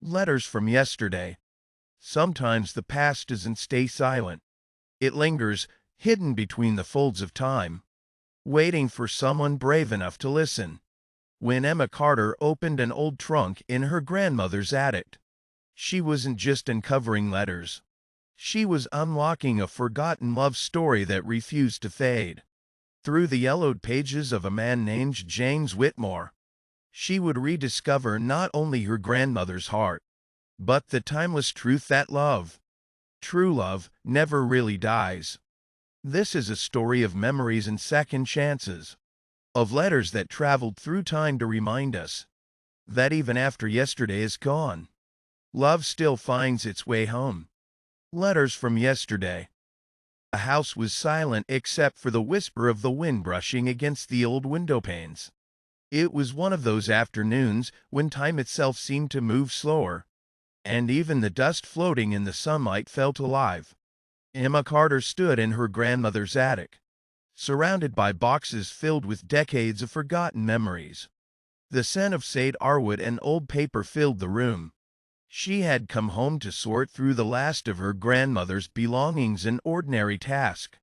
Letters from yesterday. Sometimes the past doesn't stay silent. It lingers, hidden between the folds of time, waiting for someone brave enough to listen. When Emma Carter opened an old trunk in her grandmother's attic, she wasn't just uncovering letters. She was unlocking a forgotten love story that refused to fade. Through the yellowed pages of a man named James Whitmore, she would rediscover not only her grandmother's heart, but the timeless truth that love, true love, never really dies. This is a story of memories and second chances, of letters that traveled through time to remind us that even after yesterday is gone, love still finds its way home. Letters from yesterday. The house was silent except for the whisper of the wind brushing against the old window panes. It was one of those afternoons when time itself seemed to move slower, and even the dust floating in the sunlight felt alive. Emma Carter stood in her grandmother's attic, surrounded by boxes filled with decades of forgotten memories. The scent of cedar wood and old paper filled the room. She had come home to sort through the last of her grandmother's belongings, an ordinary task.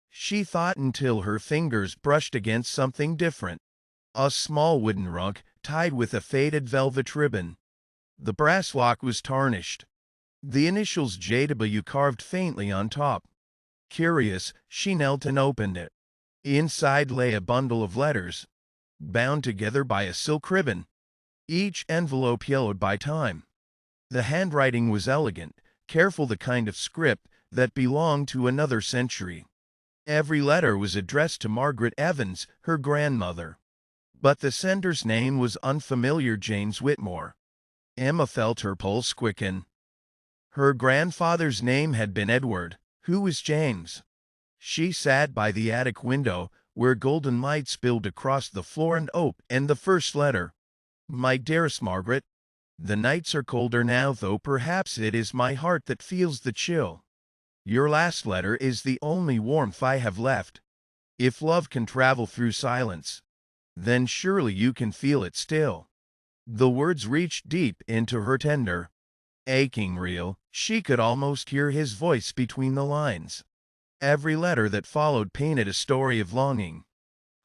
She thought until her fingers brushed against something different. A small wooden rug tied with a faded velvet ribbon. The brass lock was tarnished, the initials JW carved faintly on top. Curious, she knelt and opened it. Inside lay a bundle of letters, bound together by a silk ribbon, each envelope yellowed by time. The handwriting was elegant, careful, the kind of script that belonged to another century. Every letter was addressed to Margaret Evans, her grandmother. But the sender's name was unfamiliar, James Whitmore. Emma felt her pulse quicken. Her grandfather's name had been Edward. Who was James? She sat by the attic window, where golden light spilled across the floor, and opened the first letter. My dearest Margaret, the nights are colder now, though perhaps it is my heart that feels the chill. Your last letter is the only warmth I have left. If love can travel through silence, then surely you can feel it still. The words reached deep into her tender, aching reel. She could almost hear his voice between the lines. Every letter that followed painted a story of longing,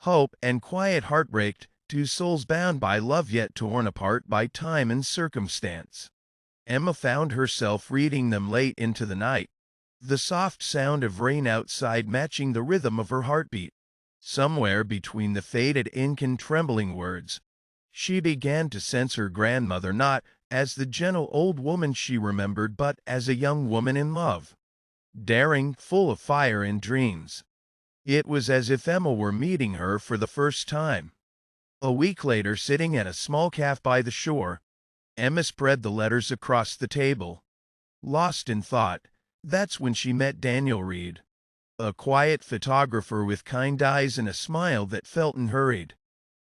hope, and quiet heartbreak, two souls bound by love yet torn apart by time and circumstance. Emma found herself reading them late into the night, the soft sound of rain outside matching the rhythm of her heartbeat. Somewhere between the faded ink and trembling words, she began to sense her grandmother not as the gentle old woman she remembered, but as a young woman in love, daring, full of fire and dreams. It was as if Emma were meeting her for the first time. A week later, sitting at a small cafe by the shore, Emma spread the letters across the table. Lost in thought, that's when she met Daniel Reed, a quiet photographer with kind eyes and a smile that felt unhurried.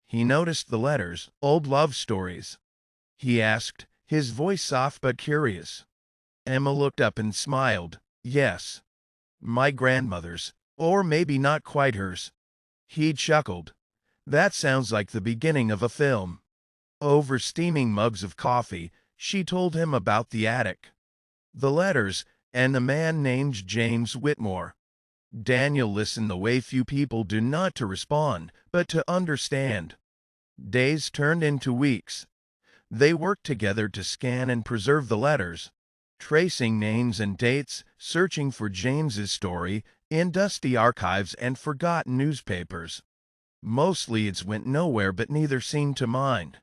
He noticed the letters. Old love stories? He asked, his voice soft but curious. Emma looked up and smiled. Yes. My grandmother's. Or maybe not quite hers. He chuckled. That sounds like the beginning of a film. Over steaming mugs of coffee, she told him about the attic, the letters, and the man named James Whitmore. Daniel listened the way few people do, not to respond, but to understand. Days turned into weeks. They worked together to scan and preserve the letters, tracing names and dates, searching for James's story in dusty archives and forgotten newspapers. Most leads went nowhere, but neither seemed to mind.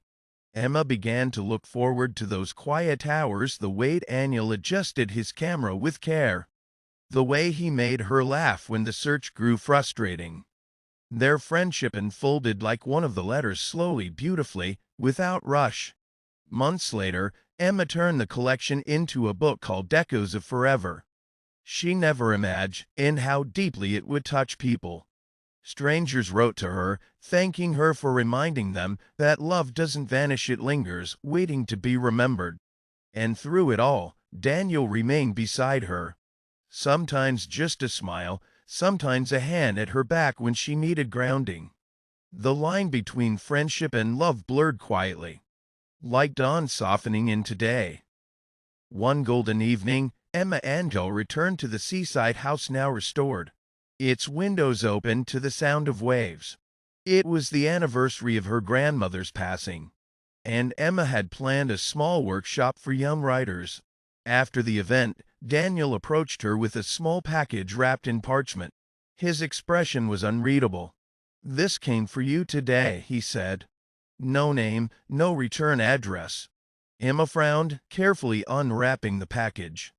Emma began to look forward to those quiet hours, the way Daniel adjusted his camera with care, the way he made her laugh when the search grew frustrating. Their friendship unfolded like one of the letters, slowly, beautifully, without rush. Months later, Emma turned the collection into a book called Echoes of Forever. She never imagined how deeply it would touch people. Strangers wrote to her, thanking her for reminding them that love doesn't vanish, it lingers, waiting to be remembered. And through it all, Daniel remained beside her. Sometimes just a smile, sometimes a hand at her back when she needed grounding. The line between friendship and love blurred quietly, like dawn softening into day. One golden evening, Emma Angel returned to the seaside house now restored, its windows open to the sound of waves. It was the anniversary of her grandmother's passing, and Emma had planned a small workshop for young writers. After the event, Daniel approached her with a small package wrapped in parchment. His expression was unreadable. "This came for you today," he said. "No name, no return address." Emma frowned, carefully unwrapping the package.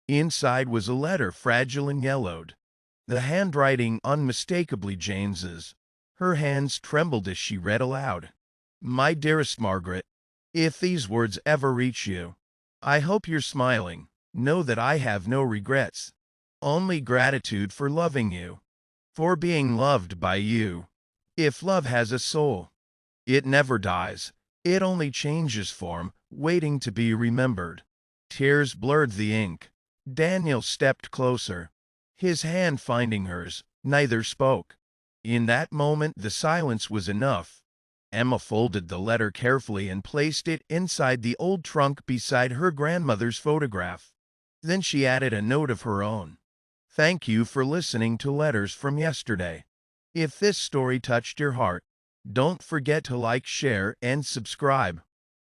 Inside was a letter, fragile and yellowed, the handwriting unmistakably James's. Her hands trembled as she read aloud. "My dearest Margaret, if these words ever reach you, I hope you're smiling. Know that I have no regrets, only gratitude for loving you, for being loved by you. If love has a soul, it never dies. It only changes form, waiting to be remembered." Tears blurred the ink. Daniel stepped closer, his hand finding hers. Neither spoke. In that moment, the silence was enough. Emma folded the letter carefully and placed it inside the old trunk beside her grandmother's photograph. Then she added a note of her own. "Thank you for listening to Letters from Yesterday. If this story touched your heart, don't forget to like, share, and subscribe,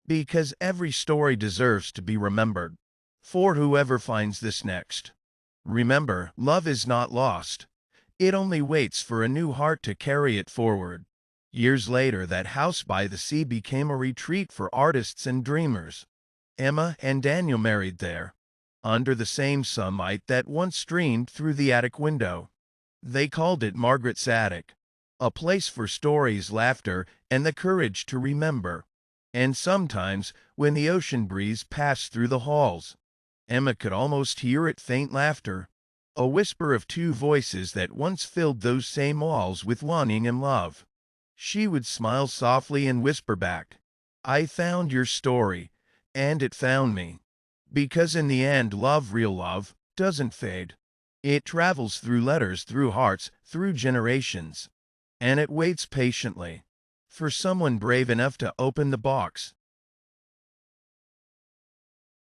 because every story deserves to be remembered. For whoever finds this next, remember, love is not lost. It only waits for a new heart to carry it forward." Years later, that house by the sea became a retreat for artists and dreamers. Emma and Daniel married there, under the same sunlight that once streamed through the attic window. They called it Margaret's Attic, a place for stories, laughter, and the courage to remember. And sometimes, when the ocean breeze passed through the halls, Emma could almost hear it, faint laughter, a whisper of two voices that once filled those same walls with longing and love. She would smile softly and whisper back, "I found your story, and it found me." Because in the end, love, real love, doesn't fade. It travels through letters, through hearts, through generations. And it waits patiently for someone brave enough to open the box